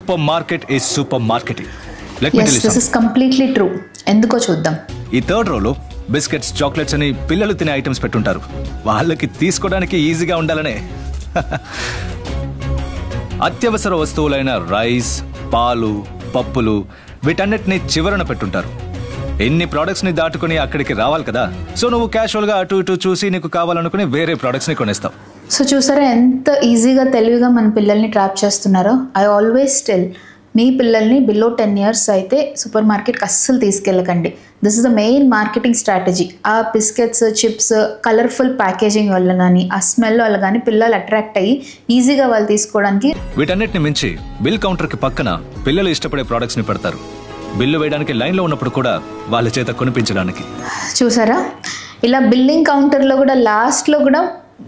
Supermarket is supermarketing. Let me tell you this something. is completely true. ఎందుకో చూద్దాం. ఈ third రోలో biscuits, chocolates అని పిల్లలు తినే ఐటమ్స్ పెట్టుంటారు. వాళ్ళకి తీసుకోవడానికి ఈజీగా ఉండాలనే అత్యవసర వస్తువులైన రైస్, పాలు, పప్పులు వీటన్నిటిని చివరన పెట్టుంటారు. ఎన్ని ప్రోడక్ట్స్ ని దాటుకుని అక్కడికి రావాలి కదా. సో నువ్వు క్యాషువల్ గా అటు ఇటు చూసి నీకు కావాలనుకుని వేరే ప్రోడక్ట్స్ ని కొనేస్తావు. సో చూసారా ఎంత ఈజీగా తెలివిగా మన పిల్లల్ని ట్రాప్ చేస్తున్నారో. ఐ ఆల్వేస్ టెల్, మీ పిల్లల్ని బిలో 10 years అయితే సూపర్ మార్కెట్కి అస్సలు తీసుకెళ్ళకండి. This is the main marketing strategy. ఆ బిస్కెట్స్, చిప్స్, కలర్ఫుల్ ప్యాకేజింగ్ వల్ల కానీ ఆ స్మెల్ వల్ల కానీ పిల్లలు అట్రాక్ట్ అయ్యి ఈజీగా వాళ్ళు తీసుకోవడానికి. వీటన్నిటిని మించి బిల్ కౌంటర్ కి పక్కన పిల్లలు ఇష్టపడే ప్రోడక్ట్స్ ని పెడతారు. బిల్లు వేయడానికి లైన్లో ఉన్నప్పుడు కూడా వాళ్ళ చేత కొనిపించడానికి. చూసారా, ఇలా బిల్లింగ్ కౌంటర్లో కూడా లాస్ట్లో కూడా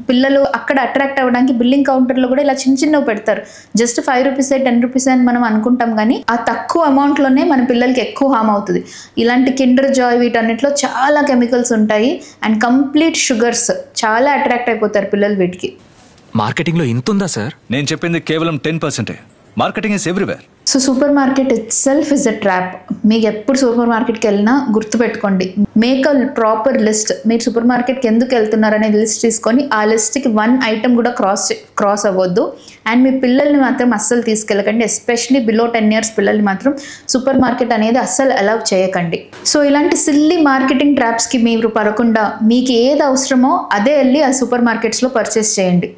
పిల్లలు అక్కడ అట్రాక్ట్ అవ్వడానికి బిల్లింగ్ కౌంటర్లో కూడా ఇలా చిన్న చిన్నవి పెడతారు. జస్ట్ 5 rupees 10 rupees అని మనం అనుకుంటాం, కానీ ఆ తక్కువ అమౌంట్లోనే మన పిల్లలకి ఎక్కువ హామ్ అవుతుంది. ఇలాంటి కిండర్ జాయ్ వీటన్నిటిలో చాలా కెమికల్స్ ఉంటాయి అండ్ కంప్లీట్ షుగర్స్. చాలా అట్రాక్ట్ అయిపోతారు పిల్లలు వీటికి. మార్కెటింగ్లో ఇంత ఉందా సార్? నేను చెప్పింది కేవలం 10%. Marketing is everywhere. So super market it self is a trap. మీకు ఎప్పుడు సూపర్ మార్కెట్కి వెళ్ళినా గుర్తుపెట్టుకోండి, మేక్ అ ప్రాపర్ లిస్ట్. మీరు సూపర్ మార్కెట్కి ఎందుకు వెళ్తున్నారనే లిస్ట్ తీసుకొని ఆ లిస్ట్కి 1 item కూడా క్రాస్ అవ్వద్దు. అండ్ మీ పిల్లల్ని మాత్రం అస్సలు తీసుకెళ్ళకండి. ఎస్పెషలీ బిలో 10 years పిల్లల్ని మాత్రం సూపర్ మార్కెట్ అనేది అస్సలు అలౌ చేయకండి. సో ఇలాంటి సిల్లీ మార్కెటింగ్ ట్రాప్స్కి మీరు పడకుండా మీకు ఏది అవసరమో అదే వెళ్ళి ఆ సూపర్ మార్కెట్స్లో పర్చేస్ చేయండి.